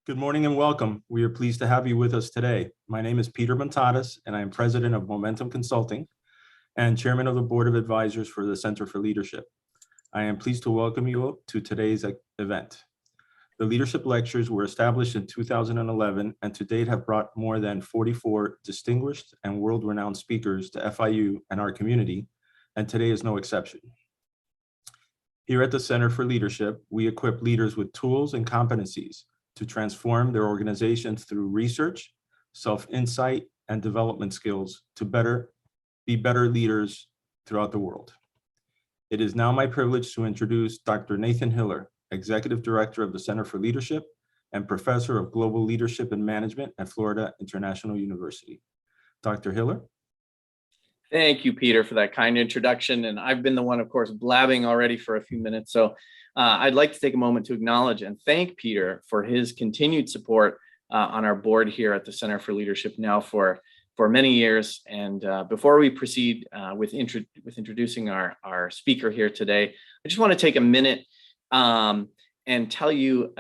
Good morning and welcome. We are pleased to have you with us today. My name is Peter Montadas, and I am president of Momentum Consulting and chairman of the board of advisors for the Center for Leadership. I am pleased to welcome you to today's event. The leadership lectures were established in 2011 and to date have brought more than 44 distinguished and world-renowned speakers to FIU and our community, and today is no exception. Here at the Center for Leadership, we equip leaders with tools and competencies to transform their organizations through research, self-insight, and development skills to be better leaders throughout the world. It is now my privilege to introduce Dr. Nathan Hiller, Executive Director of the Center for Leadership and Professor of Global Leadership and Management at Florida International University. Dr. Hiller. Thank you, Peter, for that kind introduction. And I've been the one, of course, blabbing already for a few minutes. So I'd like to take a moment to acknowledge and thank Peter for his continued support on our board here at the Center for Leadership now for many years. And before we proceed with introducing our speaker here today, I just want to take a minute and tell you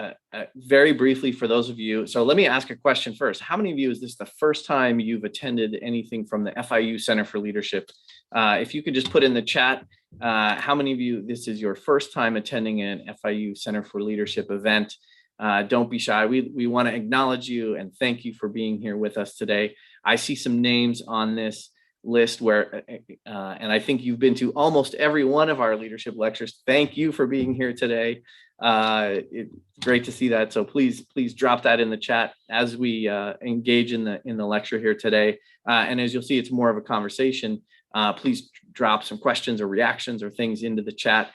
very briefly for those of you. So let me ask a question first. How many of you, is this the first time you've attended anything from the FIU Center for Leadership? If you could just put in the chat, how many of you, this is your first time attending an FIU Center for Leadership event? Don't be shy. We want to acknowledge you and thank you for being here with us today. I see some names on this list where, and I think you've been to almost every one of our leadership lectures. Thank you for being here today. It's great to see that. So please drop that in the chat as we engage in the lecture here today. And as you'll see, it's more of a conversation. Please drop some questions or reactions or things into the chat.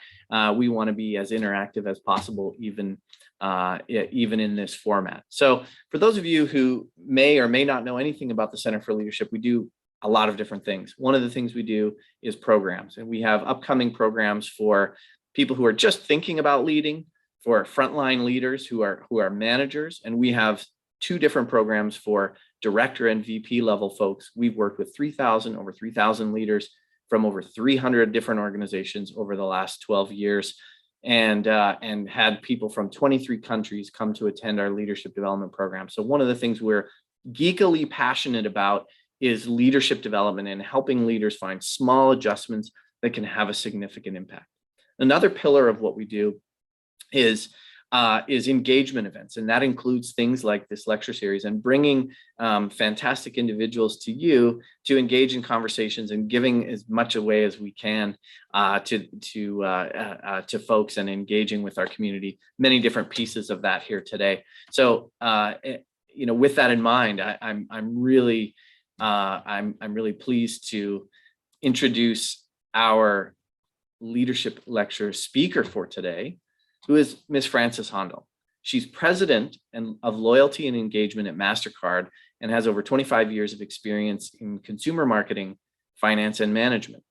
We want to be as interactive as possible, even in this format. So for those of you who may or may not know anything about the Center for Leadership, we do a lot of different things. One of the things we do is programs, and we have upcoming programs for people who are just thinking about leading, for frontline leaders who are managers, and we have two different programs for director and VP level folks. We've worked with over 3,000 leaders from over 300 different organizations over the last 12 years, and had people from 23 countries come to attend our leadership development program. So one of the things we're geekily passionate about is leadership development and helping leaders find small adjustments that can have a significant impact. Another pillar of what we do is engagement events, and that includes things like this lecture series and bringing fantastic individuals to you to engage in conversations and giving as much away as we can to folks and engaging with our community. Many different pieces of that here today. So with that in mind, I'm really pleased to introduce our leadership lecture speaker for today, who is Ms. Frances Hondal. She's president of loyalty and engagement at MasterCard and has over 25 years of experience in consumer marketing, finance, and management.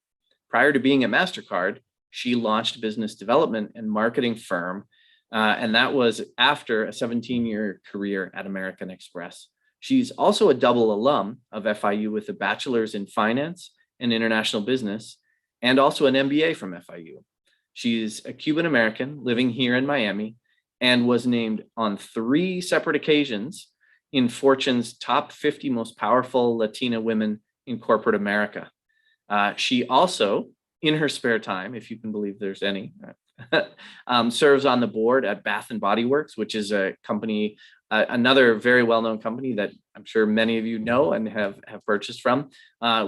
Prior to being at MasterCard, she launched a business development and marketing firm, and that was after a 17-year career at American Express. She's also a double alum of FIU with a bachelor's in finance and international business, and also an MBA from FIU. She's a Cuban American living here in Miami and was named on 3 separate occasions in Fortune's top 50 most powerful Latina women in corporate America. She also, in her spare time, if you can believe there's any, serves on the board at Bath and Body Works, which is a company, another very well-known company that I'm sure many of you know and have purchased from,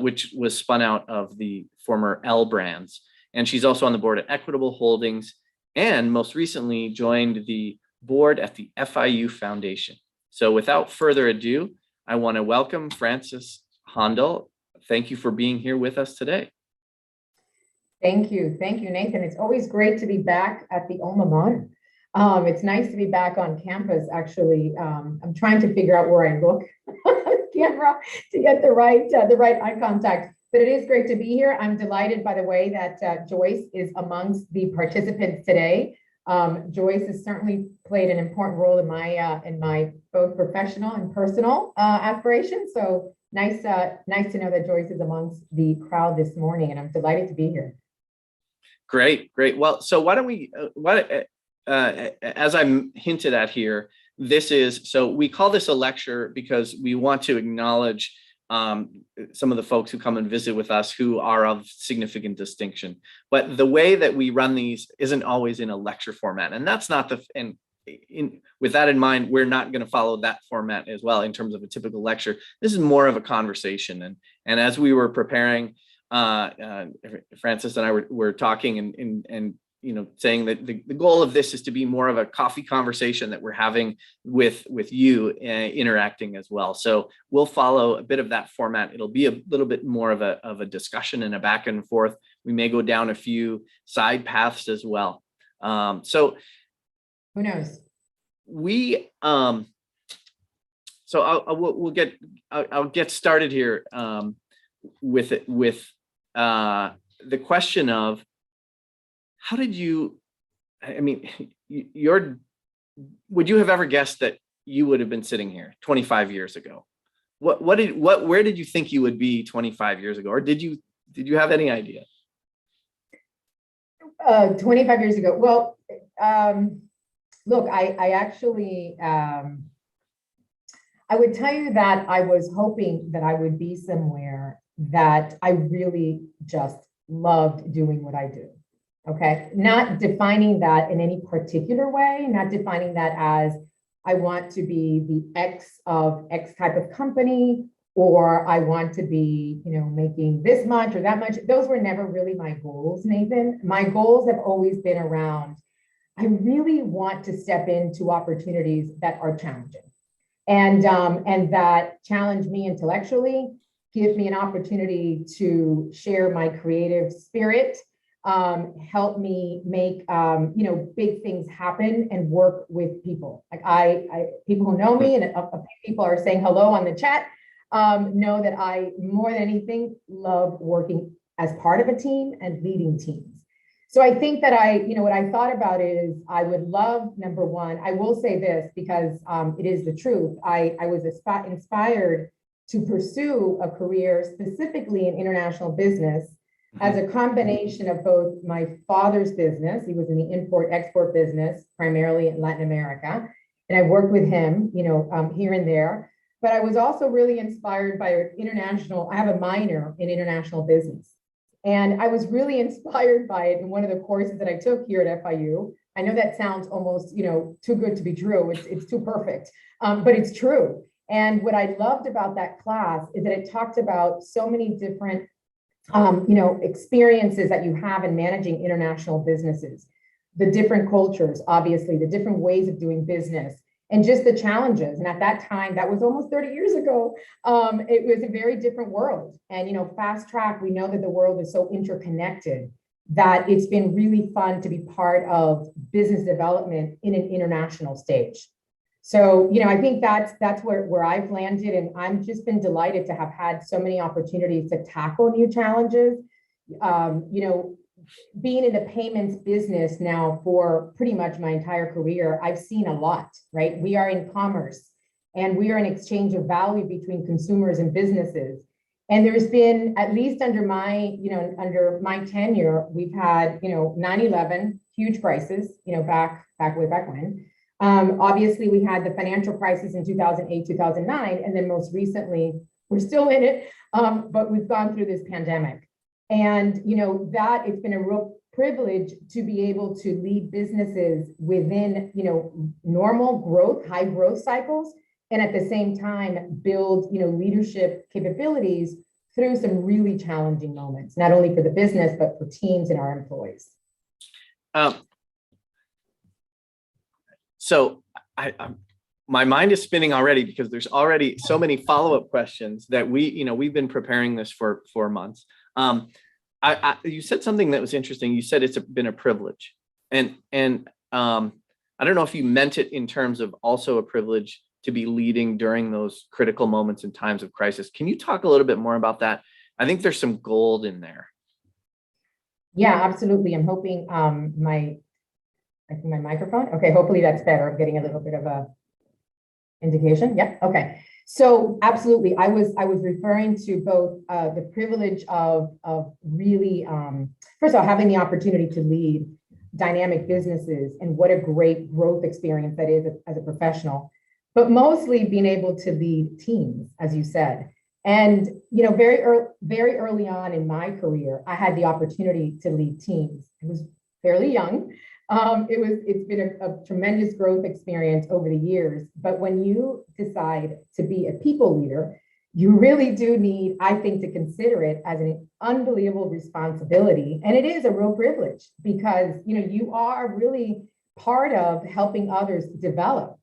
which was spun out of the former L Brands. And she's also on the board at Equitable Holdings, and most recently joined the board at the FIU Foundation. So without further ado, I want to welcome Frances Hondal. Thank you for being here with us today. Thank you, Nathan. It's always great to be back at the alma mater. It's nice to be back on campus, actually. I'm trying to figure out where I look on the camera to get the right eye contact. But it is great to be here. I'm delighted, by the way, that Joyce is amongst the participants today. Joyce has certainly played an important role in my both professional and personal aspirations. So nice to know that Joyce is amongst the crowd this morning, and I'm delighted to be here. Great. Well, so why don't we, as I hinted at here, so we call this a lecture because we want to acknowledge some of the folks who come and visit with us who are of significant distinction. But the way that we run these isn't always in a lecture format. And that's not with that in mind, we're not going to follow that format as well in terms of a typical lecture. This is more of a conversation. And as we were preparing, Francis and I were talking and saying that the goal of this is to be more of a coffee conversation that we're having with you, interacting as well. So we'll follow a bit of that format. It'll be a little bit more of a discussion and a back and forth. We may go down a few side paths as well. So who knows? I'll get started here with the question of, how did you, would you have ever guessed that you would have been sitting here 25 years ago? Where did you think you would be 25 years ago? Or did you have any idea? 25 years ago. Well, look, I actually, I would tell you that I was hoping that I would be somewhere that I really just loved doing what I do. Okay, not defining that in any particular way, not defining that as I want to be the X of X type of company, or I want to be, making this much or that much. Those were never really my goals, Nathan. My goals have always been around, I really want to step into opportunities that are challenging and that challenge me intellectually, give me an opportunity to share my creative spirit, help me make, big things happen and work with people. Like people who know me and a few people are saying hello on the chat, know that I, more than anything, love working as part of a team and leading teams. So I think that what I thought about is I would love, number one, I will say this because it is the truth. I was inspired to pursue a career specifically in international business as a combination of both my father's business. He was in the import-export business, primarily in Latin America. And I worked with him, here and there. But I was also really inspired by international, I have a minor in international business. And I was really inspired by it in one of the courses that I took here at FIU. I know that sounds almost, too good to be true. It's too perfect, but it's true. And what I loved about that class is that it talked about so many different experiences that you have in managing international businesses, the different cultures, obviously, the different ways of doing business, and just the challenges. And at that time, that was almost 30 years ago, it was a very different world. And, fast track, we know that the world is so interconnected that it's been really fun to be part of business development in an international stage. So, I think that's where I've landed, and I've just been delighted to have had so many opportunities to tackle new challenges. Being in the payments business now for pretty much my entire career, I've seen a lot, right? We are in commerce and we are an exchange of value between consumers and businesses. And there's been, at least under my tenure, we've had, 9/11, huge crisis, back way back when. Obviously, we had the financial crisis in 2008, 2009, and then most recently, we're still in it, but we've gone through this pandemic. And, that it's been a real privilege to be able to lead businesses within, normal growth, high growth cycles, and at the same time, build, leadership capabilities through some really challenging moments, not only for the business, but for teams and our employees. So my mind is spinning already because there's already so many follow-up questions that we've been preparing this for 4 months. You said something that was interesting. You said it's been a privilege, and I don't know if you meant it in terms of also a privilege to be leading during those critical moments in times of crisis. Can you talk a little bit more about that? I think there's some gold in there. Yeah, absolutely. I'm hoping my microphone. Okay, hopefully that's better. I'm getting a little bit of a indication. Yeah. Okay. So absolutely, I was referring to both the privilege of really, first of all, having the opportunity to lead dynamic businesses and what a great growth experience that is as a professional, but mostly being able to lead teams, as you said. And, very early on in my career, I had the opportunity to lead teams. I was fairly young. It's been a tremendous growth experience over the years. But when you decide to be a people leader, you really do need, I think, to consider it as an unbelievable responsibility. And it is a real privilege because, you are really part of helping others develop,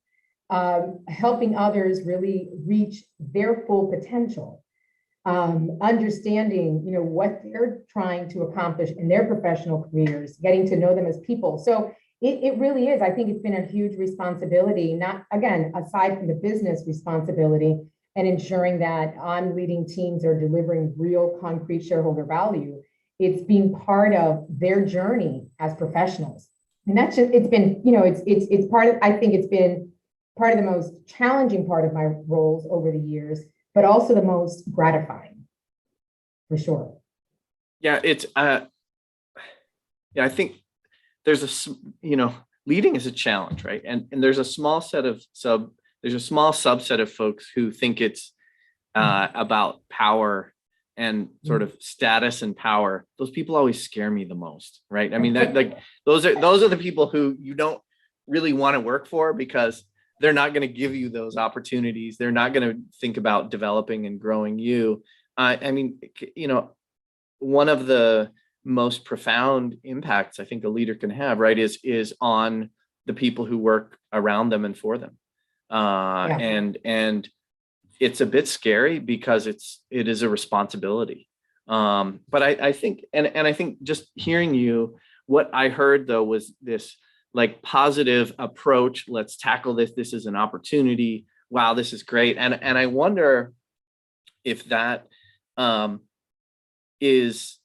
helping others really reach their full potential, understanding, what they're trying to accomplish in their professional careers, getting to know them as people. So it really is. I think it's been a huge responsibility, not, again, aside from the business responsibility and ensuring that I'm leading teams that are delivering real concrete shareholder value. It's being part of their journey as professionals. And that's just, it's been, it's part of, I think it's been part of the most challenging part of my roles over the years, but also the most gratifying, for sure. Yeah, it's, I think there's leading is a challenge, right? And there's a small set of there's a small subset of folks who think it's about power and sort of status and power. Those people always scare me the most, right? I mean, those are the people who you don't really want to work for because they're not going to give you those opportunities. They're not going to think about developing and growing you. I mean, one of the most profound impacts I think a leader can have, right, is on the people who work around them and for them. And it's a bit scary because it is a responsibility. But I think, and I think just hearing you, what I heard though was this like positive approach. Let's tackle this. This is an opportunity. Wow, this is great. And I wonder if that is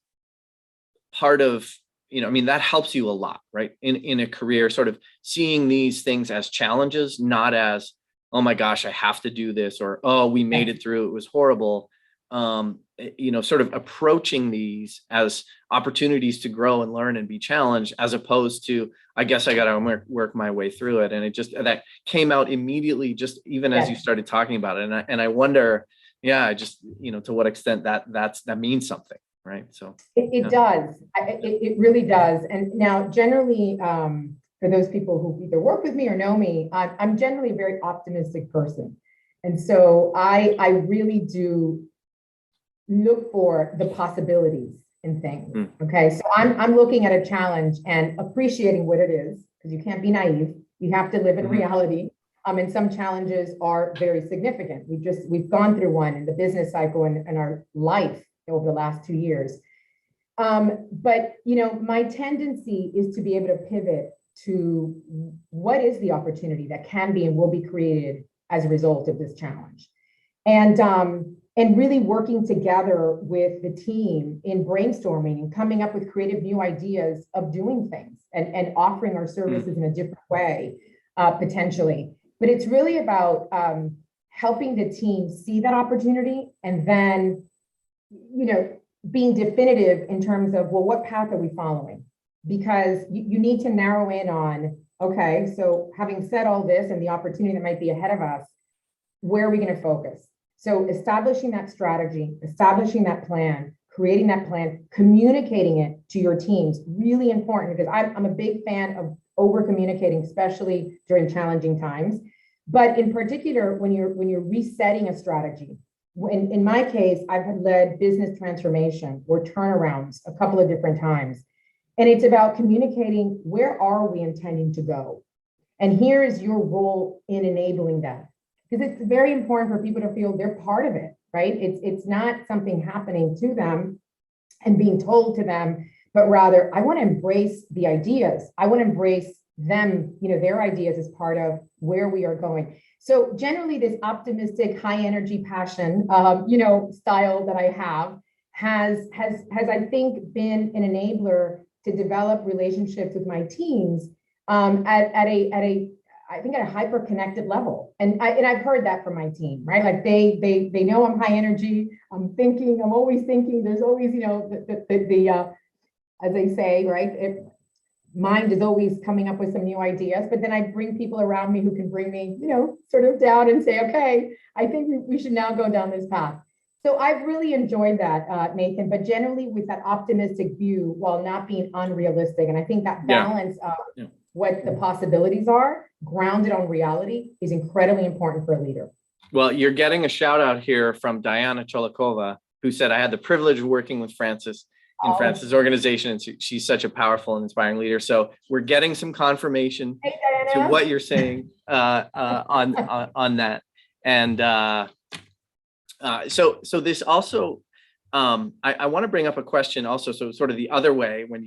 part of, that helps you a lot, right? In a career, sort of seeing these things as challenges, not as, oh my gosh, I have to do this, or, oh, we made it through, it was horrible. Sort of approaching these as opportunities to grow and learn and be challenged, as opposed to, I guess I got to work my way through it. And it just, that came out immediately, just even as you started talking about it. And I wonder, just, to what extent that means something. Right. So it does. It really does. And now generally, for those people who either work with me or know me, I'm generally a very optimistic person. And so I really do look for the possibilities in things. Okay. So I'm looking at a challenge and appreciating what it is, because you can't be naive. You have to live in reality. And some challenges are very significant. We've gone through one in the business cycle and our life over the last 2 years. But, my tendency is to be able to pivot to what is the opportunity that can be and will be created as a result of this challenge. And really working together with the team in brainstorming and coming up with creative new ideas of doing things and offering our services in a different way, potentially. But it's really about helping the team see that opportunity and then being definitive in terms of, well, what path are we following? Because you need to narrow in on, okay, so having said all this and the opportunity that might be ahead of us, where are we going to focus? So establishing that strategy, establishing that plan, creating that plan, communicating it to your teams, really important, because I'm a big fan of over communicating, especially during challenging times. But in particular, when you're resetting a strategy, in my case, I've led business transformation or turnarounds a couple of different times. And it's about communicating, where are we intending to go? And here is your role in enabling that. Because it's very important for people to feel they're part of it, right? It's not something happening to them and being told to them, but rather, I want to embrace the ideas. I want to embrace them, their ideas as part of where we are going. So generally this optimistic, high energy passion, style that I have has I think been an enabler to develop relationships with my teams at a hyper connected level. And I've heard that from my team, right? Like they know I'm high energy. I'm always thinking, there's always, as they say, right? mind is always coming up with some new ideas, but then I bring people around me who can bring me, sort of down and say, okay, I think we should now go down this path. So I've really enjoyed that, Nathan, but generally with that optimistic view while not being unrealistic. And I think that balance of what the possibilities are, grounded on reality, is incredibly important for a leader. Well, you're getting a shout out here from Diana Cholikova, who said, I had the privilege of working with Francis in Francis' organization, and she's such a powerful and inspiring leader. So we're getting some confirmation to what you're saying on that. And so this also, I want to bring up a question also, so sort of the other way when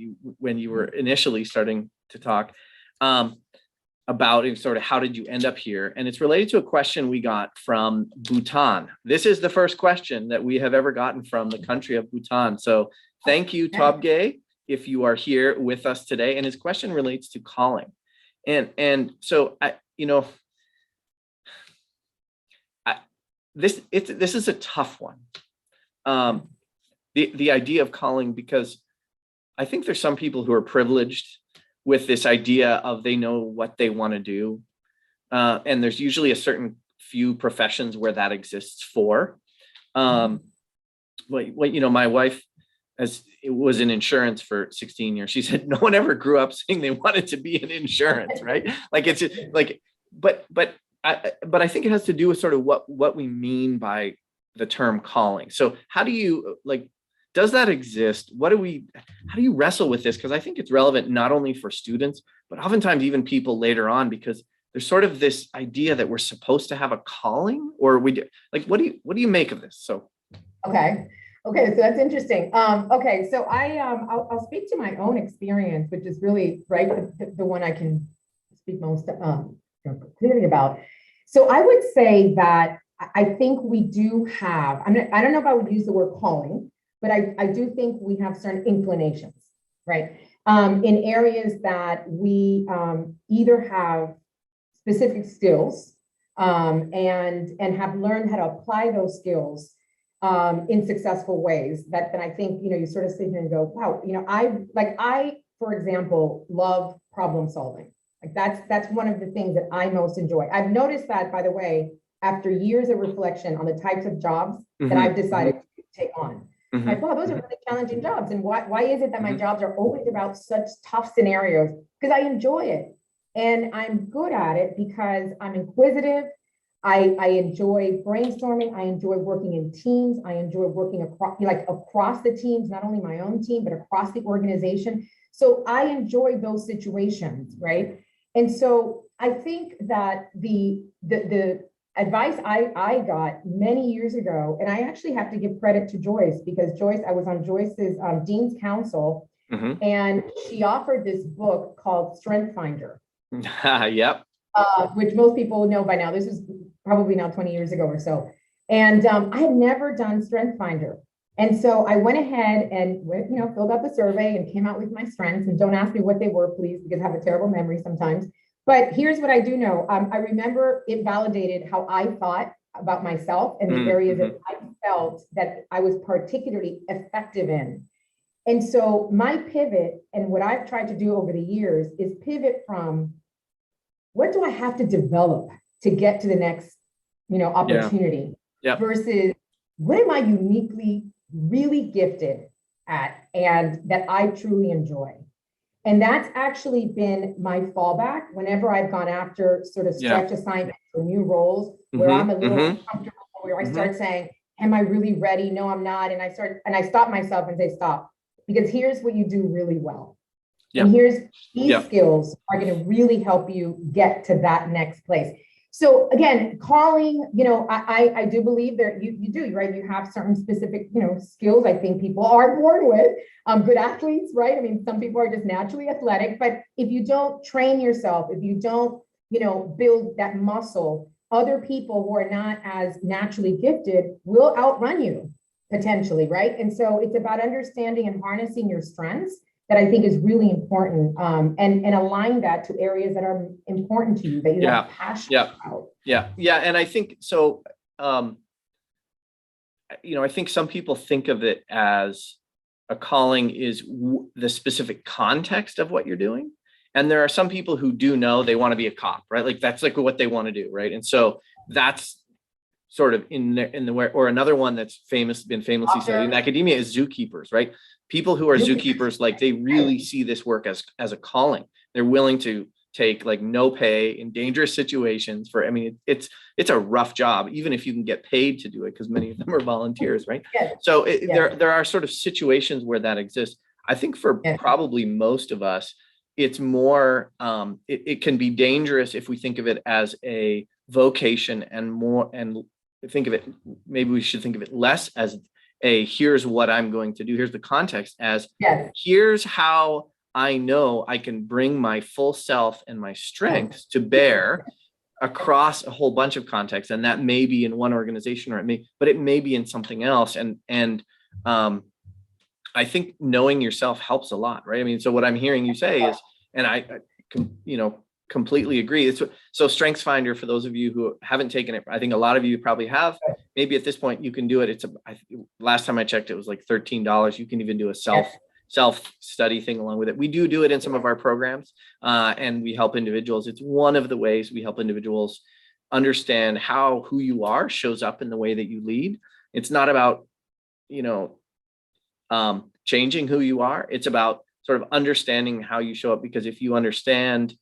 you were initially starting to talk about sort of how did you end up here? And it's related to a question we got from Bhutan. This is the first question that we have ever gotten from the country of Bhutan. So thank you, Tobgay, if you are here with us today. And his question relates to calling. And so this is a tough one. The idea of calling, because I think there's some people who are privileged with this idea of they know what they want to do. And there's usually a certain few professions where that exists for. My wife was in insurance for 16 years. She said, no one ever grew up saying they wanted to be in insurance, right? But I think it has to do with sort of what we mean by the term calling. So how do you, does that exist? How do you wrestle with this? Because I think it's relevant not only for students, but oftentimes even people later on, because there's sort of this idea that we're supposed to have a calling, or what do you make of this? So. Okay, so that's interesting. So I'll speak to my own experience, which is really the one I can speak most clearly about. So I would say that I think we do have, I don't know if I would use the word calling, but I do think we have certain inclinations, right? In areas that we either have specific skills and have learned how to apply those skills in successful ways that I think, you sort of sit here and go, wow, I, for example, love problem solving. That's one of the things that I most enjoy. I've noticed that, by the way, after years of reflection on the types of jobs that I've decided to take on. Like, wow, those are really challenging jobs. And why is it that my jobs are always about such tough scenarios? Because I enjoy it. And I'm good at it because I'm inquisitive. I enjoy brainstorming. I enjoy working in teams. I enjoy working across the teams, not only my own team, but across the organization. So I enjoy those situations, right? And so I think that the advice I got many years ago, and I actually have to give credit to Joyce, because Joyce, I was on Joyce's Dean's Council, and she offered this book called Strengthsfinder. Yep. Which most people know by now. This was probably now 20 years ago or so. And I had never done Strengthsfinder. And so I went ahead and filled out the survey and came out with my strengths. And don't ask me what they were, please, because I have a terrible memory sometimes. But here's what I do know. I remember it validated how I thought about myself and the areas that I felt that I was particularly effective in. And so my pivot, and what I've tried to do over the years, is pivot from what do I have to develop to get to the next, opportunity, versus what am I uniquely really gifted at and that I truly enjoy. And that's actually been my fallback whenever I've gone after sort of stretch assignments or new roles where I'm a little uncomfortable, where I start saying, am I really ready? No, I'm not. And I stop myself and say, stop, because here's what you do really well. And here's these skills are going to really help you get to that next place. So again, calling, I do believe that you do, right? You have certain specific, skills I think people are born with, good athletes, right? I mean, some people are just naturally athletic, but if you don't train yourself, if you don't, build that muscle, other people who are not as naturally gifted will outrun you potentially, right? And so it's about understanding and harnessing your strengths that I think is really important, and align that to areas that are important to you, that you have passion about. And I think so. I think some people think of it as a calling is the specific context of what you're doing, And there are some people who do know they want to be a cop, right? Like that's like what they want to do, right? And so that's sort of in the way, or another one that's been famously studied in academia is zookeepers, right? People who are zookeepers, like they really see this work as a calling. They're willing to take like no pay in dangerous situations for, I mean, it's a rough job, even if you can get paid to do it, because many of them are volunteers, right? Yes. So Yes. there are sort of situations where that exists. I think for Yes. probably most of us, it's more, it can be dangerous if we think of it as a vocation and think of it, maybe we should think of it less as a, here's what I'm going to do. Here's the context as, Yes. here's how I know I can bring my full self and my strengths to bear across a whole bunch of contexts. And that may be in one organization, or but it may be in something else. And I think knowing yourself helps a lot, right? I mean, so what I'm hearing you say is, and I completely agree. So Strengthsfinder, for those of you who haven't taken it, I think a lot of you probably have. Maybe at this point you can do it. Last time I checked, it was like $13. You can even do a self-study thing along with it. We do it in some of our programs, and we help individuals. It's one of the ways we help individuals understand how who you are shows up in the way that you lead. It's not about, changing who you are. It's about sort of understanding how you show up, because if you understand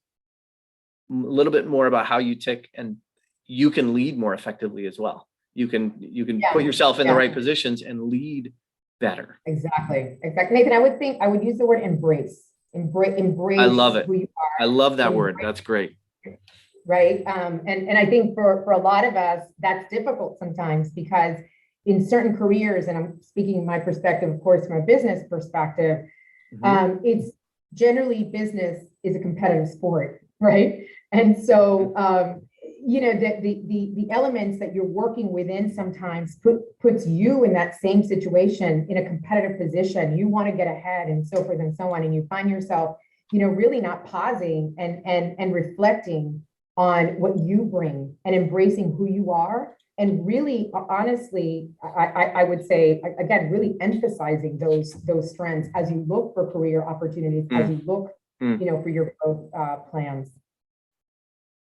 a little bit more about how you tick, and you can lead more effectively as well. You can put yourself in the right positions and lead better. Exactly. Nathan, I would use the word embrace. Embrace. I love it. Who you are. I love that word. That's great. Right. And I think for a lot of us, that's difficult sometimes, because in certain careers, and I'm speaking my perspective, of course, from a business perspective, it's generally business is a competitive sport, right? And so, the elements that you're working within sometimes puts you in that same situation, in a competitive position. You want to get ahead and so forth and so on. And you find yourself, really not pausing and reflecting on what you bring and embracing who you are. And really, honestly, I would say, again, really emphasizing those strengths as you look for career opportunities, as you look, for your growth plans.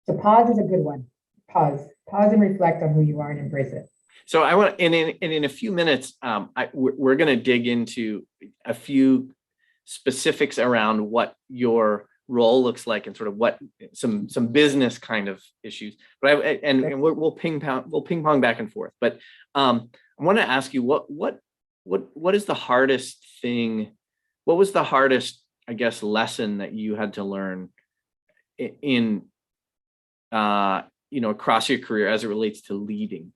So pause is a good one. Pause and reflect on who you are and embrace it. So I want, and in a few minutes, we're going to dig into a few specifics around what your role looks like, and sort of what some business kind of issues. But we'll ping pong back and forth. But I want to ask you, what is the hardest thing? What was the hardest, I guess, lesson that you had to learn in across your career as it relates to leading?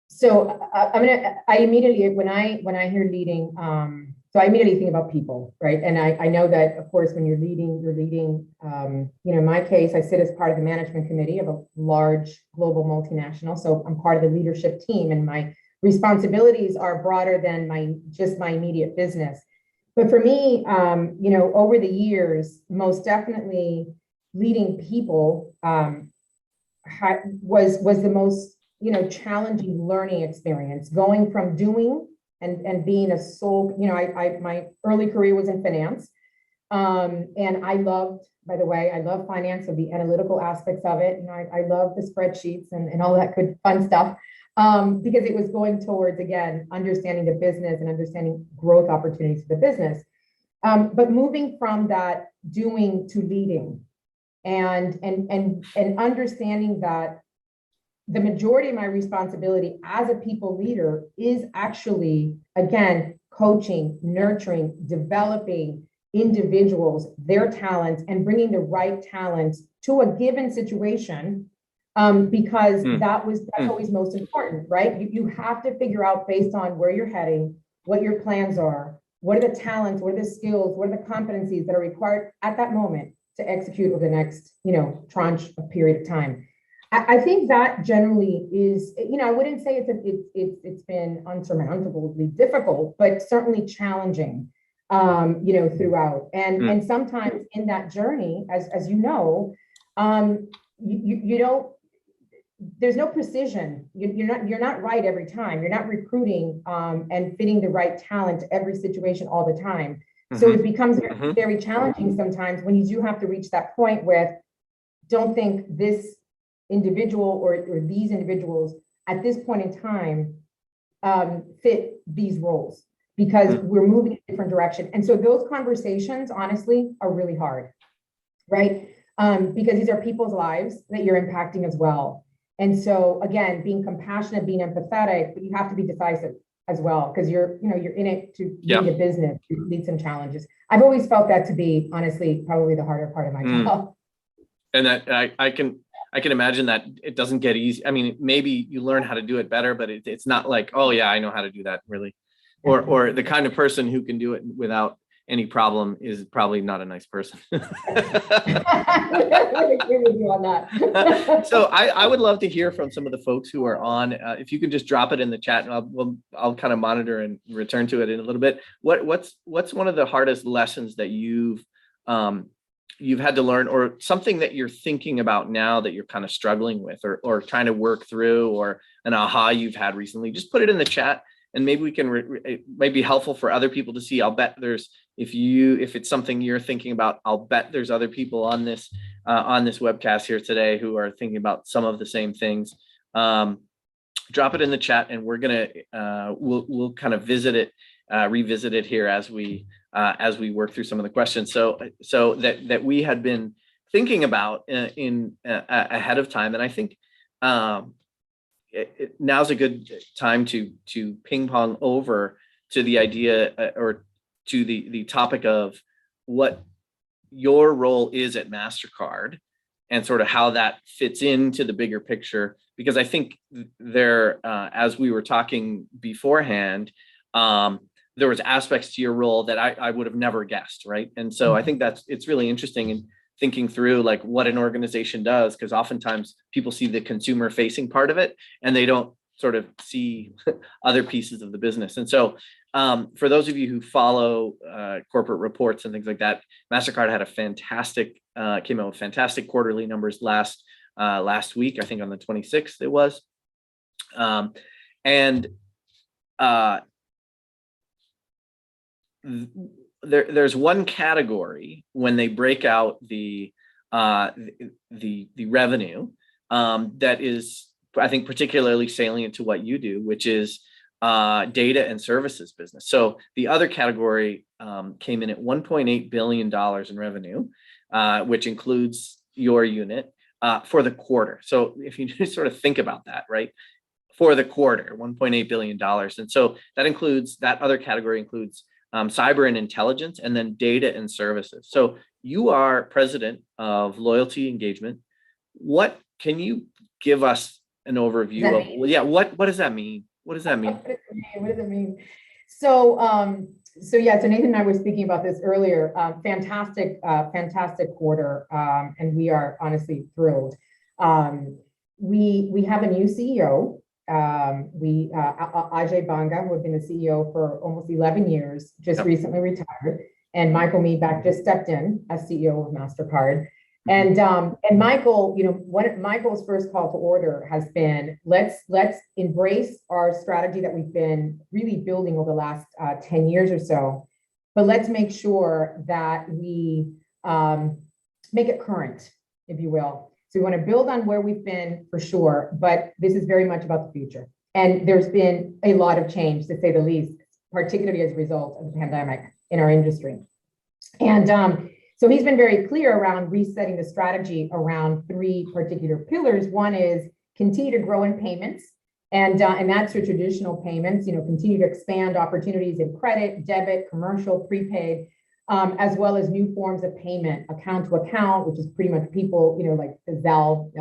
So I immediately, when I hear leading, so I immediately think about people, right? And I know that, of course, when you're leading, in my case, I sit as part of the management committee of a large global multinational. So I'm part of the leadership team, and my responsibilities are broader than just my immediate business. But for me, over the years, most definitely leading people was the most, challenging learning experience, going from doing and being a sole, my early career was in finance. And I loved finance, so the analytical aspects of it. And I love the spreadsheets and all that good fun stuff, because it was going towards, again, understanding the business and understanding growth opportunities for the business. But moving from that doing to leading, and understanding that the majority of my responsibility as a people leader is actually, again, coaching, nurturing, developing individuals, their talents, and bringing the right talents to a given situation, because that's always most important, right? You have to figure out, based on where you're heading, what your plans are, what are the talents, what are the skills, what are the competencies that are required at that moment to execute over the next, tranche of period of time. I think that generally is, I wouldn't say it's been unsurmountably difficult, but certainly challenging, throughout. And sometimes in that journey, as you know, you don't, there's no precision. You're not right every time. You're not recruiting and fitting the right talent to every situation all the time. So Mhm. it becomes Mhm. very challenging sometimes when you do have to reach that point with, don't think this individual or these individuals at this point in time fit these roles because we're moving in a different direction. And so those conversations, honestly, are really hard, right? Because these are people's lives that you're impacting as well. And so again, being compassionate, being empathetic, but you have to be decisive as well, because you're in it to lead a business, to lead some challenges. I've always felt that to be, honestly, probably the harder part of my job. And that I can imagine that it doesn't get easy. I mean, maybe you learn how to do it better, but it's not like, oh yeah, I know how to do that really. Or the kind of person who can do it without any problem is probably not a nice person. I agree with you on that. So I would love to hear from some of the folks who are on. If you could just drop it in the chat, and I'll kind of monitor and return to it in a little bit. What's one of the hardest lessons that you've had to learn, or something that you're thinking about now that you're kind of struggling with, or trying to work through, or an aha you've had recently? Just put it in the chat, and maybe we can. It might be helpful for other people to see. I'll bet there's, if it's something you're thinking about, I'll bet there's other people on this webcast here today who are thinking about some of the same things. Drop it in the chat, and we're gonna we'll kind of revisit it here as we work through some of the questions. So that we had been thinking about ahead of time, and I think now's a good time to ping pong over to the idea or to the topic of what your role is at MasterCard and sort of how that fits into the bigger picture. Because I think there, as we were talking beforehand, there was aspects to your role that I would have never guessed, right? And so I think it's really interesting in thinking through like what an organization does, because oftentimes people see the consumer facing part of it and they don't sort of see other pieces of the business. And so for those of you who follow corporate reports and things like that, MasterCard had came out with fantastic quarterly numbers last week, I think on the 26th it was. There's one category when they break out the revenue that is, I think, particularly salient to what you do, which is data and services business. So the other category came in at $1.8 billion in revenue, which includes your unit for the quarter. So if you just sort of think about that, right? For the quarter, $1.8 billion. And so that other category includes cyber and intelligence, and then data and services. So you are president of loyalty engagement. What can you give us an overview of? Well, yeah, what does that mean? What does that mean? What does it mean? So Nathan and I were speaking about this earlier. Fantastic quarter, and we are honestly thrilled. We have a new CEO. Ajay Banga, who had been the CEO for almost 11 years, just recently retired, and Michael Meadback just stepped in as CEO of MasterCard. And Michael, Michael's first call to order has been, let's embrace our strategy that we've been really building over the last 10 years or so, but let's make sure that we make it current, if you will. So we want to build on where we've been for sure, but this is very much about the future. And there's been a lot of change, to say the least, particularly as a result of the pandemic in our industry. And so he's been very clear around resetting the strategy around three particular pillars. One is continue to grow in payments, and that's your traditional payments. Continue to expand opportunities in credit, debit, commercial, prepaid, as well as new forms of payment, account to account, which is pretty much people, like the Zelle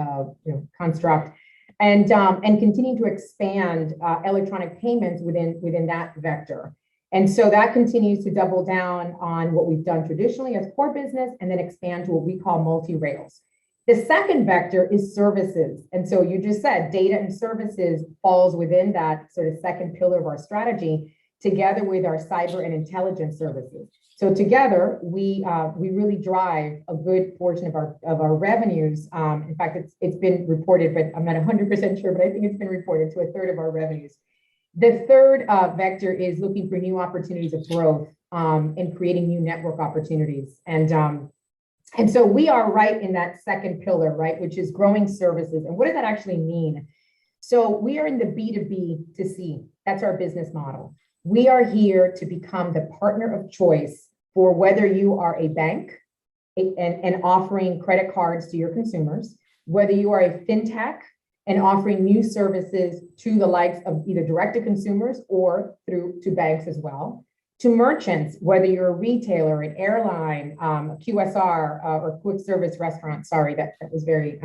construct, and continue to expand electronic payments within that vector. And so that continues to double down on what we've done traditionally as core business, and then expand to what we call multi-rails. The second vector is services. And so you just said data and services falls within that sort of second pillar of our strategy, together with our cyber and intelligence services. So together, we really drive a good portion of our revenues. In fact, it's been reported, but I'm not 100% sure, but I think it's been reported to a third of our revenues. The third vector is looking for new opportunities of growth and creating new network opportunities. And so we are right in that second pillar, right, which is growing services. And what does that actually mean? So we are in the B2B to C. That's our business model. We are here to become the partner of choice for whether you are a bank and offering credit cards to your consumers, whether you are a fintech and offering new services to the likes of either direct to consumers or through to banks as well, to merchants, whether you're a retailer, an airline, a QSR, or quick service restaurant. Sorry, that was very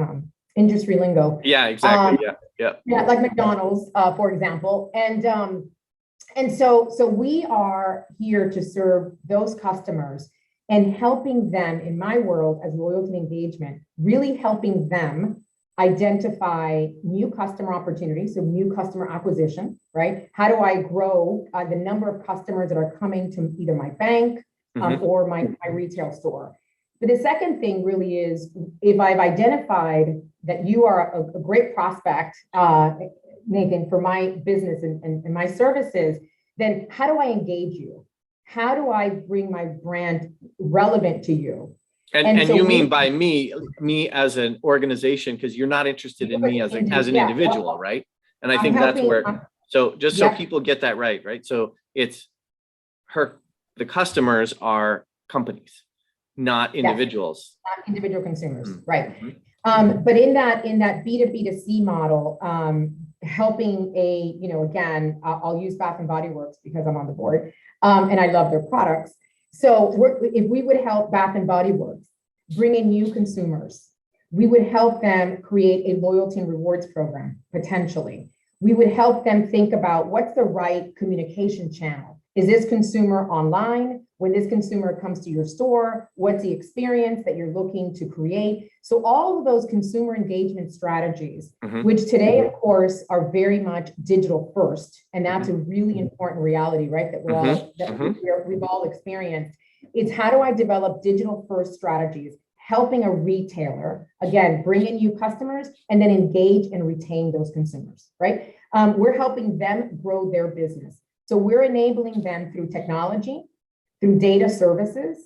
industry lingo. Yeah, exactly. Yeah, like McDonald's, for example. And so we are here to serve those customers and helping them, in my world as loyalty and engagement, really helping them identify new customer opportunities, so new customer acquisition, right? How do I grow the number of customers that are coming to either my bank or my retail store? But the second thing really is, if I've identified that you are a great prospect, Nathan, for my business and my services, then how do I engage you? How do I bring my brand relevant to you? And so you mean by me as an organization, because you're not interested in me as an individual, right? And I think that's where, so just so people get that right? So it's the customers are companies, not individuals. Not individual consumers, right? But in that B2B to C model, helping again, I'll use Bath and Body Works because I'm on the board, and I love their products. So if we would help Bath and Body Works bring in new consumers, we would help them create a loyalty and rewards program, potentially. We would help them think about what's the right communication channel. Is this consumer online? When this consumer comes to your store, what's the experience that you're looking to create? So all of those consumer engagement strategies, which today, of course, are very much digital first. And that's a really important reality, right? That we've all experienced. It's how do I develop digital first strategies, helping a retailer, again, bring in new customers and then engage and retain those consumers, right? We're helping them grow their business. So we're enabling them through technology, through data services,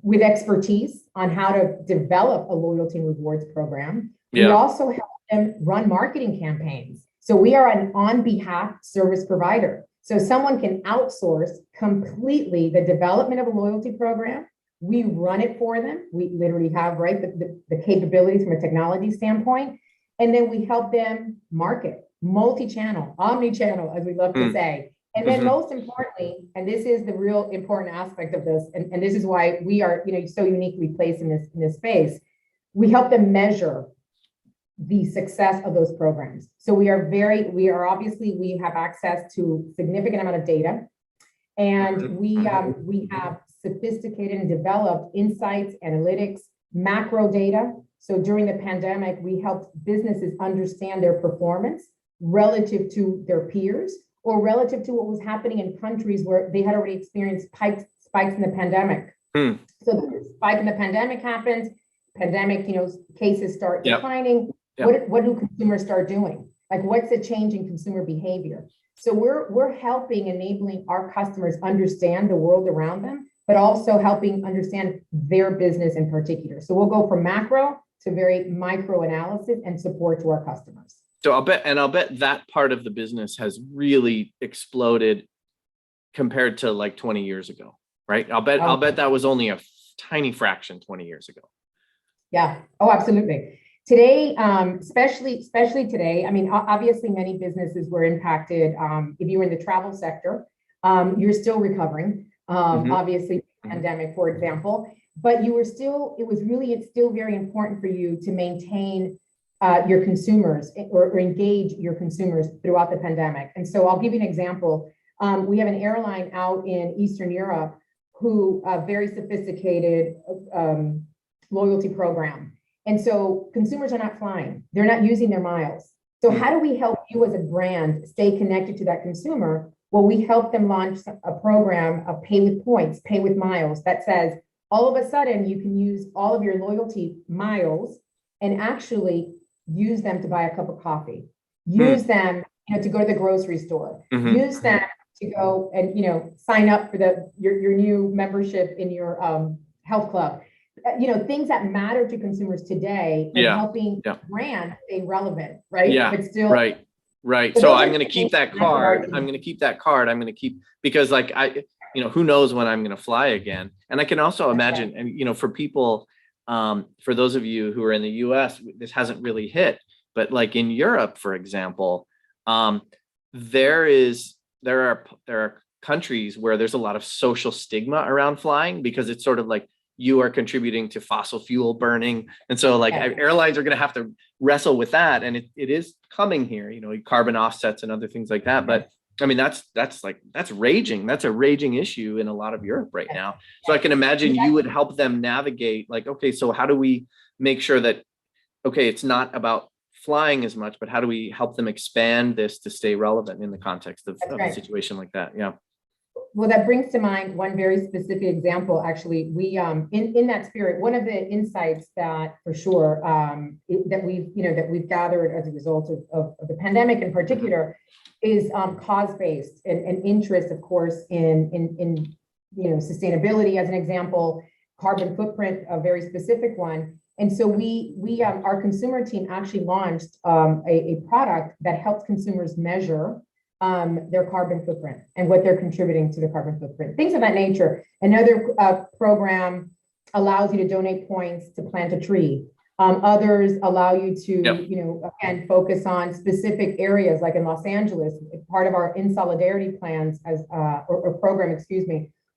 with expertise on how to develop a loyalty and rewards program. We also help them run marketing campaigns. So we are an on-behalf service provider. So someone can outsource completely the development of a loyalty program. We run it for them. We literally have, right, the capabilities from a technology standpoint. And then we help them market, multi-channel, omni-channel, as we love to say. And then most importantly, and this is the real important aspect of this, and this is why we are, so uniquely placed in this space, we help them measure the success of those programs. So we have access to significant amount of data, and we have sophisticated and developed insights, analytics, macro data. So during the pandemic, we helped businesses understand their performance relative to their peers, or relative to what was happening in countries where they had already experienced spikes in the pandemic. So the spike in the pandemic happens, cases start declining. What do consumers start doing? Like, what's the change in consumer behavior? So we're helping, enabling our customers understand the world around them, but also helping understand their business in particular. So we'll go from macro to very micro analysis and support to our customers. So I'll bet that part of the business has really exploded compared to like 20 years ago, right? I'll bet that was only a tiny fraction 20 years ago. Yeah. Oh, absolutely. Today, especially today, I mean, obviously many businesses were impacted. If you were in the travel sector, you're still recovering, obviously pandemic, for example, but it was still very important for you to maintain your consumers or engage your consumers throughout the pandemic. And so I'll give you an example. We have an airline out in Eastern Europe who very sophisticated loyalty program. And so consumers are not flying. They're not using their miles. So how do we help you as a brand stay connected to that consumer? Well, we help them launch a program of pay with points, pay with miles that says, all of a sudden you can use all of your loyalty miles and actually use them to buy a cup of coffee, use them to go to the grocery store, use them to go and, sign up for your new membership in your health club. Things that matter to consumers today and helping brands stay relevant, right? Yeah, But still, right. So So those I'm are going to the keep things that that card. matter. I'm going to keep that card. I'm going to keep, because like who knows when I'm going to fly again. And I can also imagine, and for people, for those of you who are in the US, this hasn't really hit, but like in Europe, for example, there are countries where there's a lot of social stigma around flying, because it's sort of like you are contributing to fossil fuel burning. And so like airlines are going to have to wrestle with that. And it is coming here, carbon offsets and other things like that. But I mean, that's raging. That's a raging issue in a lot of Europe right now. So I can imagine you would help them navigate like, okay, so how do we make sure that, okay, it's not about flying as much, but how do we help them expand this to stay relevant in the context of a situation like that? Yeah. Well, that brings to mind one very specific example. Actually, we in that spirit, one of the insights that for sure that we've gathered as a result of the pandemic in particular is cause-based and interest, of course, in sustainability as an example, carbon footprint, a very specific one. And so our consumer team actually launched a product that helps consumers measure their carbon footprint and what they're contributing to the carbon footprint, things of that nature. Another program allows you to donate points to plant a tree. Others allow you to, again, focus on specific areas, like in Los Angeles, part of our In Solidarity plans or program,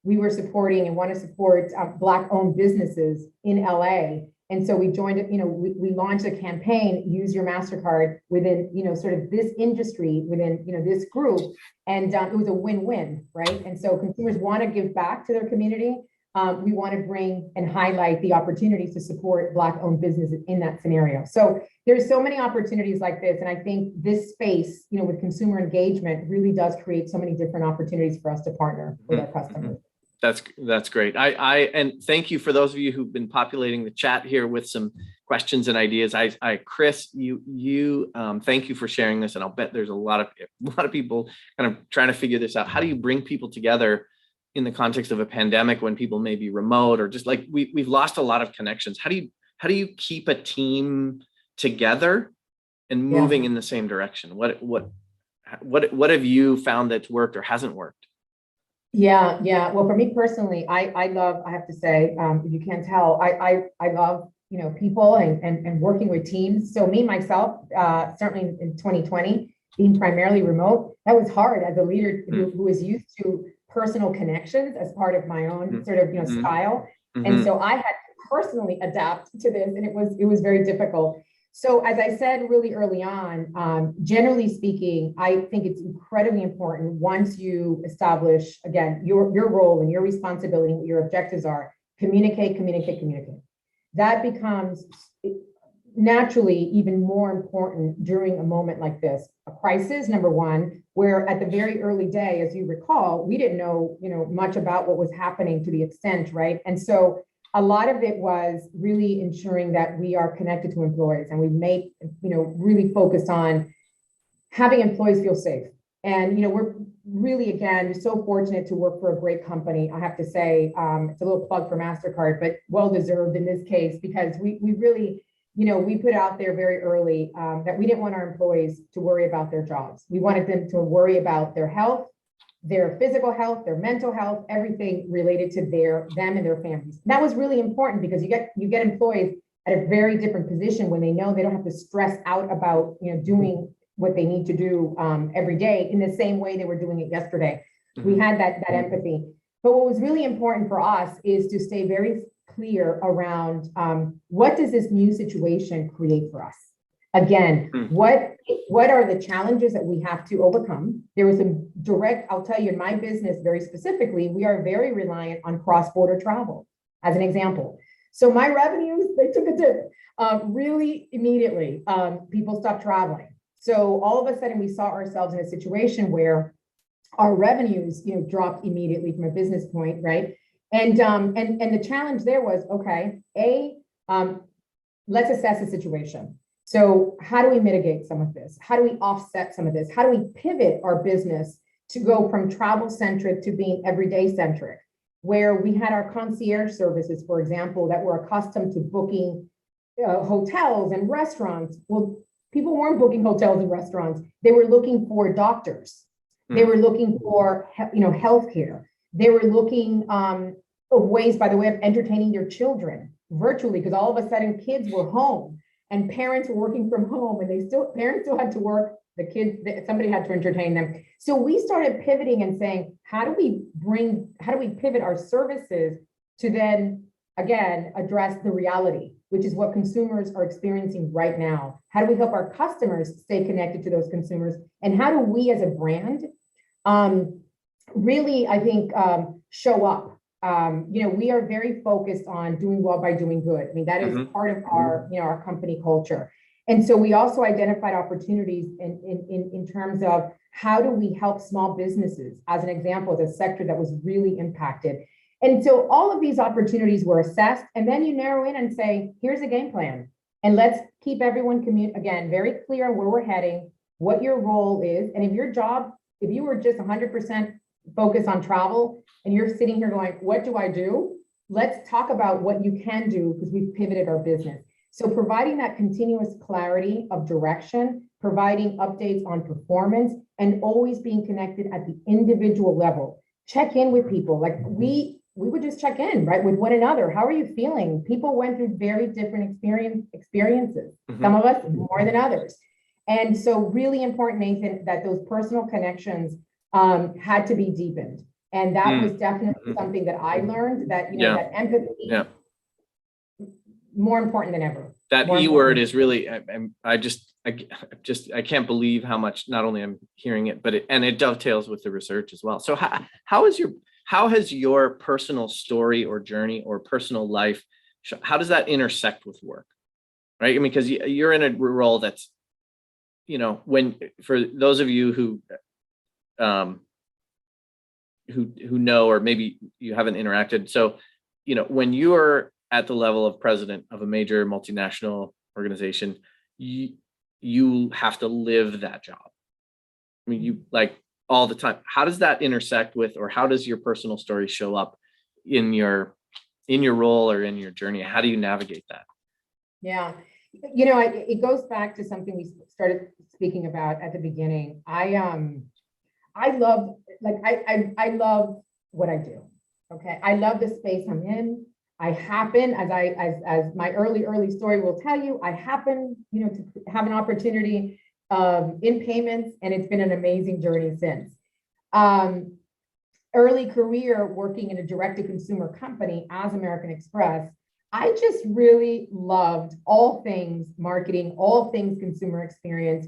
we were supporting and want to support Black-owned businesses in LA. And so we joined, we launched a campaign, use your MasterCard within, sort of this industry, within, this group. And it was a win-win, right? And so consumers want to give back to their community. We want to bring and highlight the opportunities to support Black-owned businesses in that scenario. So there's so many opportunities like this. And I think this space, with consumer engagement really does create so many different opportunities for us to partner with our customers. That's great. And thank you for those of you who've been populating the chat here with some questions and ideas. Chris, you thank you for sharing this, and I'll bet there's a lot of people kind of trying to figure this out. How do you bring people together in the context of a pandemic when people may be remote, or just like we've lost a lot of connections? How do you keep a team together and moving in the same direction? What have you found that's worked or hasn't worked? Yeah. Well, for me personally, I love, I have to say, if you can't tell, I love, people and working with teams. So me, myself, certainly in 2020, being primarily remote, that was hard as a leader who is used to personal connections as part of my own sort of, style. And so I had to personally adapt to this, and it was very difficult. So as I said really early on, generally speaking, I think it's incredibly important once you establish, again, your role and your responsibility, what your objectives are, communicate. That becomes naturally even more important during a moment like this. A crisis, number one, where at the very early day, as you recall, we didn't know, much about what was happening to the extent, right? And so a lot of it was really ensuring that we are connected to employees, and we made, really focused on having employees feel safe. And, we're really, again, so fortunate to work for a great company. I have to say, it's a little plug for MasterCard, but well-deserved in this case, because we really, we put out there very early that we didn't want our employees to worry about their jobs. We wanted them to worry about their health, their physical health, their mental health, everything related to them and their families. And that was really important, because you get employees at a very different position when they know they don't have to stress out about doing what they need to do every day in the same way they were doing it yesterday. We had that empathy. But what was really important for us is to stay very clear around what does this new situation create for us? Again, what are the challenges that we have to overcome? There was some direct, I'll tell you, in my business very specifically, we are very reliant on cross-border travel, as an example. So my revenues, they took a dip really immediately. People stopped traveling. So all of a sudden we saw ourselves in a situation where our revenues, dropped immediately from a business point, right? And the challenge there was, okay, let's assess the situation. So how do we mitigate some of this? How do we offset some of this? How do we pivot our business to go from travel centric to being everyday centric, where we had our concierge services, for example, that were accustomed to booking hotels and restaurants. Well, people weren't booking hotels and restaurants. They were looking for doctors. They were looking for, healthcare. They were looking of ways, by the way, of entertaining their children virtually, because all of a sudden kids were home and parents were working from home, and parents still had to work. The kids, somebody had to entertain them. So we started pivoting and saying, how do we pivot our services to then, again, address the reality, which is what consumers are experiencing right now? How do we help our customers stay connected to those consumers? And how do we as a brand really, I think, show up? We are very focused on doing well by doing good. I mean, that is part of our company culture. And so we also identified opportunities in terms of how do we help small businesses, as an example, as a sector that was really impacted. And so all of these opportunities were assessed, and then you narrow in and say, here's a game plan. And let's keep everyone very clear on where we're heading, what your role is. And if you were just 100% focused on travel and you're sitting here going, what do I do? Let's talk about what you can do, because we've pivoted our business. So providing that continuous clarity of direction, providing updates on performance, and always being connected at the individual level. Check in with people. Like we would just check in, right, with one another. How are you feeling? People went through very different experiences. Some of us more than others. And so really important, Nathan, that those personal connections had to be deepened. And that was definitely something that I learned, that, that empathy, more important than ever. That E word is really, I can't believe how much, not only I'm hearing it, but it dovetails with the research as well. So how has your personal story or journey or personal life, how does that intersect with work? Right? I mean, because you're in a role that's, for those of you who know, or maybe you haven't interacted. So, when you are at the level of president of a major multinational organization, you have to live that job. I mean, you all the time. How does that intersect with, or how does your personal story show up in your role or in your journey? How do you navigate that? Yeah. It goes back to something we started speaking about at the beginning. I love what I do. Okay. I love the space I'm in. I happen, as my early story will tell you, I happen, to have an opportunity in payments, and it's been an amazing journey since. Early career working in a direct-to-consumer company as American Express, I just really loved all things marketing, all things consumer experience.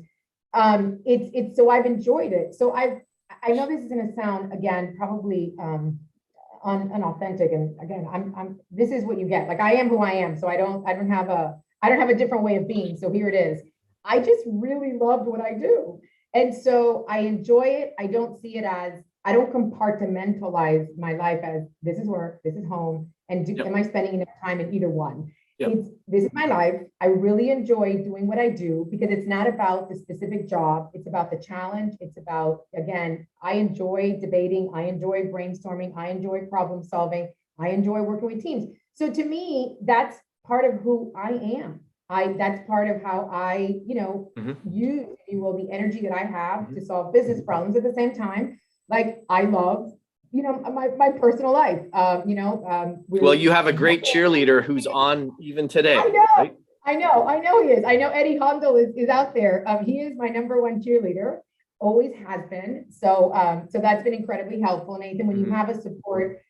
So I've enjoyed it. So I know this is going to sound, again, probably unauthentic, and again, this is what you get. Like, I am who I am, so I don't have a different way of being. So here it is. I just really loved what I do, and so I enjoy it. I don't compartmentalize my life as this is work, this is home, and am I spending enough time in either one? This is my life. I really enjoy doing what I do, because it's not about the specific job. It's about the challenge. It's about, again, I enjoy debating. I enjoy brainstorming. I enjoy problem solving. I enjoy working with teams. So to me, that's part of who I am. That's part of how I, use, if you will, the energy that I have to solve business problems. At the same time, I love, my personal life. Well, you have a great cheerleader who's on even today. I know, right? I know he is. I know Eddie Hondal is out there. He is my number one cheerleader, always has been. So that's been incredibly helpful, Nathan. When you have a support,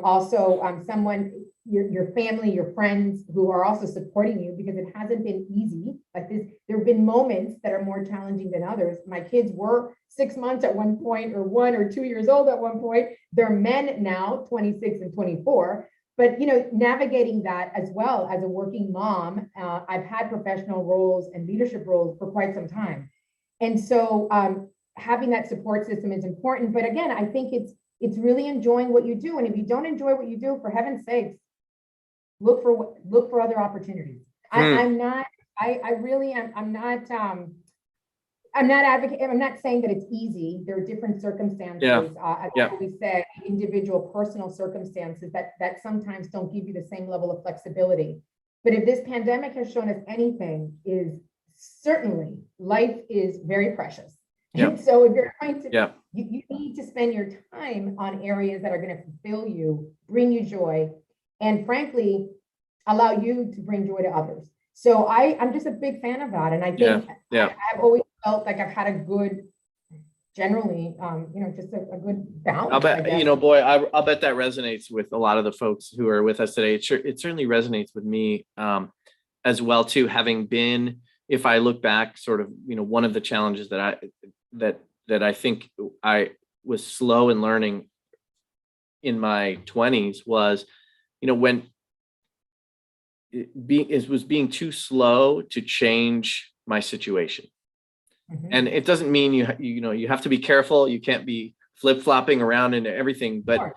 also someone, your family, your friends who are also supporting you, because it hasn't been easy. Like this, there have been moments that are more challenging than others. My kids were 6 months at one point, or 1 or 2 years old at one point. They're men now, 26 and 24. But, navigating that as well as a working mom, I've had professional roles and leadership roles for quite some time. And so having that support system is important. But again, I think it's really enjoying what you do. And if you don't enjoy what you do, for heaven's sakes, look for other opportunities. I'm not I'm not advocating, I'm not saying that it's easy. There are different circumstances. As Yeah. we said, individual personal circumstances that sometimes don't give you the same level of flexibility. But if this pandemic has shown us anything, is certainly life is very precious. Yeah. And so if you're trying to, Yeah. you need to spend your time on areas that are going to fulfill you, bring you joy, and frankly, allow you to bring joy to others. So I'm just a big fan of that. And I think I've always felt like I've had a good, generally, just a good balance. I'll bet, boy, I'll bet that resonates with a lot of the folks who are with us today. It certainly resonates with me as well too, having been, if I look back, sort of, one of the challenges that I think I was slow in learning in my 20s was, when was being too slow to change my situation. Mm-hmm. And it doesn't mean you have to be careful. You can't be flip-flopping around into everything, but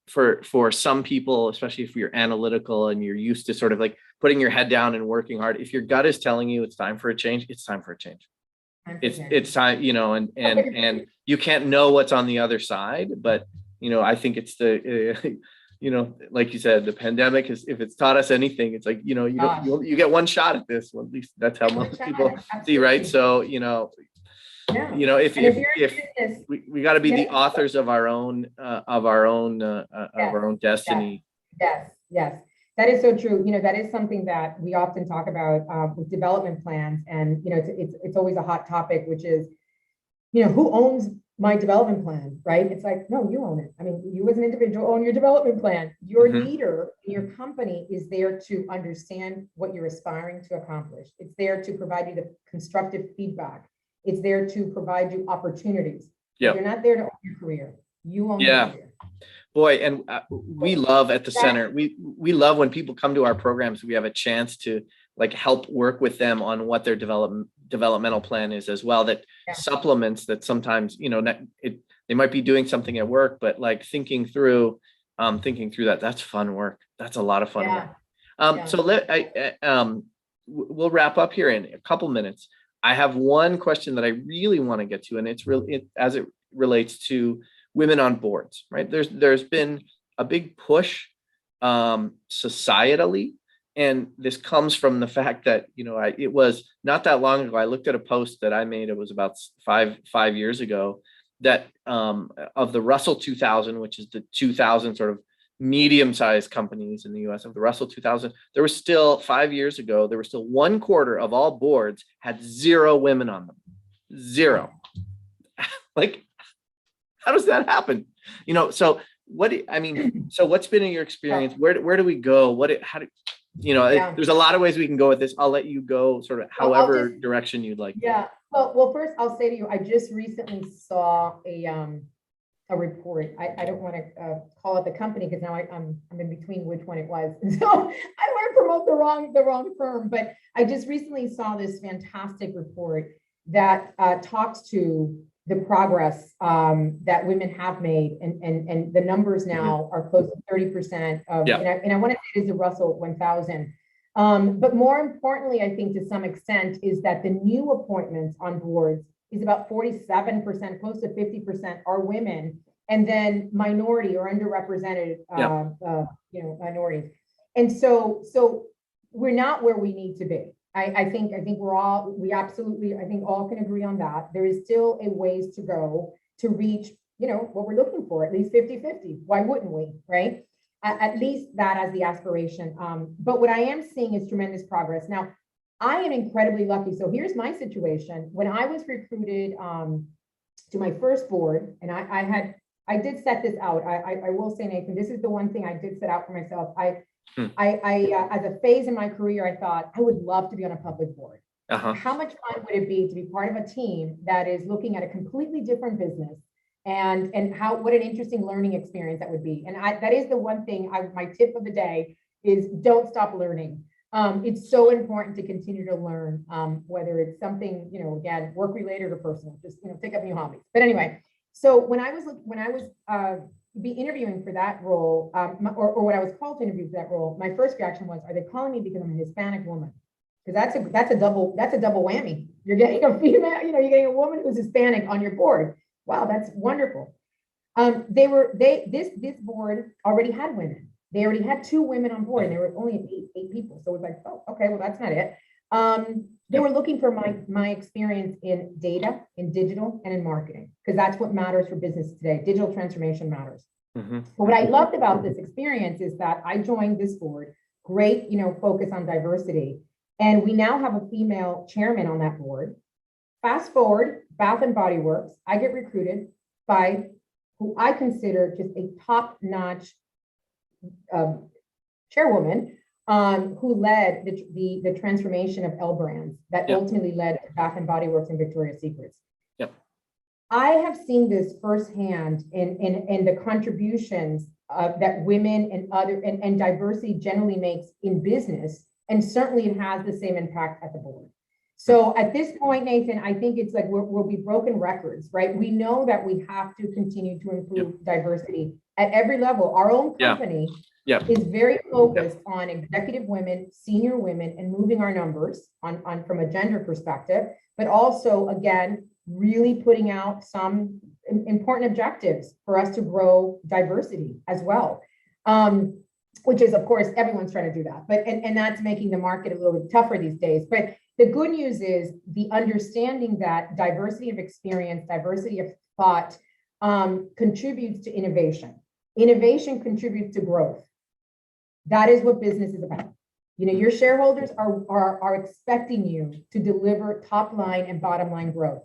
for some people, especially if you're analytical and you're used to sort of like putting your head down and working hard, if your gut is telling you it's time for a change, it's time for a change. It's time, and you can't know what's on the other side, but I think it's the like you said, the pandemic is, if it's taught us anything, it's like, you get one shot at this. Well, at least that's how most people see, right? So, if we got to be the authors of our own destiny. Yes. That is so true. That is something that we often talk about with development plans. And, it's always a hot topic, which is, who owns my development plan, right? It's like, no, you own it. I mean, you as an individual own your development plan. Your leader in your company is there to understand what you're aspiring to accomplish. It's there to provide you the constructive feedback. It's there to provide you opportunities. You're not there to own your career. You own your career. Boy, and we love at the center, we love when people come to our programs, we have a chance to like help work with them on what their developmental plan is as well, that supplements that sometimes, they might be doing something at work, but like thinking through that's fun work. That's a lot of fun work. So we'll wrap up here in a couple minutes. I have one question that I really want to get to, and it's really as it relates to women on boards, right? There's been a big push societally, and this comes from the fact that it was not that long ago. I looked at a post that I made. It was about five years ago, that of the Russell 2000, which is the 2000 sort of medium-sized companies in the U.S. of the Russell 2000. There was still 5 years ago. There were still 1/4 of all boards had 0 women on them. 0. Like, how does that happen? So what's been in your experience? Where do we go? There's a lot of ways we can go with this. I'll let you go sort of however direction you'd like. Yeah. Well, first I'll say to you, I just recently saw a report. I don't want to call it the company because now I'm in between which one it was. So I don't want to promote the wrong firm, but I just recently saw this fantastic report that talks to the progress that women have made, and the numbers now are close to 30% of, and I want to say it is the Russell 1000. But more importantly, I think to some extent is that the new appointments on boards is about 47%, close to 50% are women, and then minority or underrepresented, minorities. And so we're not where we need to be. I think we absolutely, I think all can agree on that. There is still a ways to go to reach, what we're looking for, at least 50-50. Why wouldn't we, right? At least that as the aspiration. But what I am seeing is tremendous progress. Now, I am incredibly lucky. So here's my situation. When I was recruited to my first board, and I did set this out. I will say, Nathan, this is the one thing I did set out for myself. As a phase in my career, I thought I would love to be on a public board. How much fun would it be to be part of a team that is looking at a completely different business, and what an interesting learning experience that would be. And that is the one thing, my tip of the day is don't stop learning. It's so important to continue to learn, whether it's something, again, work related or personal, just, pick up new hobbies. But anyway, so when I was be interviewing for that role, or when I was called to interview for that role, my first reaction was, are they calling me because I'm a Hispanic woman? Because that's a double whammy. You're getting a female, you're getting a woman who's Hispanic on your board. Wow, that's wonderful. This board already had women. They already had 2 women on board, and there were only eight people. So it was like, oh, okay, well, that's not it. They were looking for my experience in data, in digital, and in marketing, because that's what matters for business today. Digital transformation matters. Mm-hmm. But what I loved about this experience is that I joined this board, great, focus on diversity. And we now have a female chairman on that board. Fast forward, Bath and Body Works, I get recruited by who I consider just a top-notch chairwoman, who led the transformation of L Brands that ultimately led to Bath and Body Works and Victoria's Secrets. Yep. I have seen this firsthand in the contributions that women and diversity generally makes in business, and certainly it has the same impact at the board. So at this point, Nathan, I think it's like we'll be broken records, right? We know that we have to continue to improve diversity at every level. Our own company is very focused on executive women, senior women, and moving our numbers on from a gender perspective, but also, again, really putting out some important objectives for us to grow diversity as well. Which is, of course, everyone's trying to do that, but and that's making the market a little bit tougher these days. But the good news is the understanding that diversity of experience, diversity of thought contributes to innovation. Innovation contributes to growth. That is what business is about. Your shareholders are expecting you to deliver top line and bottom line growth.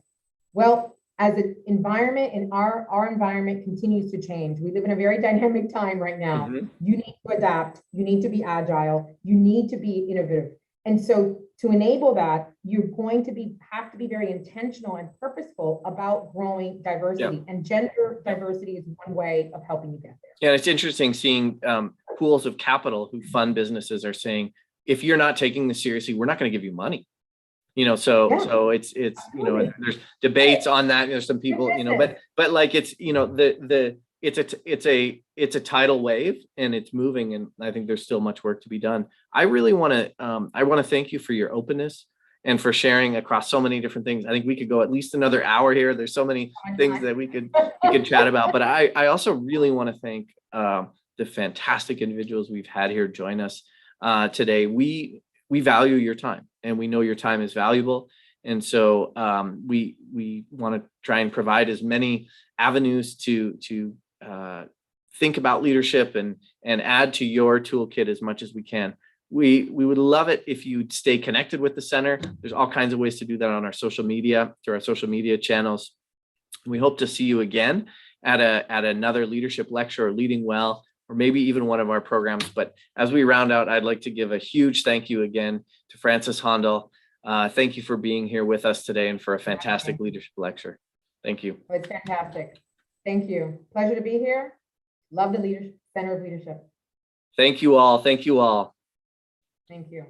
Well, as an environment and our environment continues to change, we live in a very dynamic time right now. Mm-hmm. You need to adapt, you need to be agile, you need to be innovative. And so to enable that, you're going to have to be very intentional and purposeful about growing diversity. And gender diversity is one way of helping you get there. Yeah, it's interesting seeing pools of capital who fund businesses are saying, if you're not taking this seriously, we're not going to give you money. So it's there's debates on that. There's some people, but like it's it's a tidal wave and it's moving, and I think there's still much work to be done. I really want to thank you for your openness and for sharing across so many different things. I think we could go at least another hour here. There's so many things that we could chat about, but I also really want to thank the fantastic individuals we've had here join us today. We value your time, and we know your time is valuable. And so we want to try and provide as many avenues to think about leadership and add to your toolkit as much as we can. We would love it if you'd stay connected with the center. There's all kinds of ways to do that on our social media, through our social media channels. We hope to see you again at another leadership lecture or Leading Well, or maybe even one of our programs. But as we round out, I'd like to give a huge thank you again to Frances Hondal. Thank you for being here with us today and for a fantastic leadership lecture. Thank you. It's fantastic. Thank you. Pleasure to be here. Love the Center of Leadership. Thank you all. Thank you all. Thank you.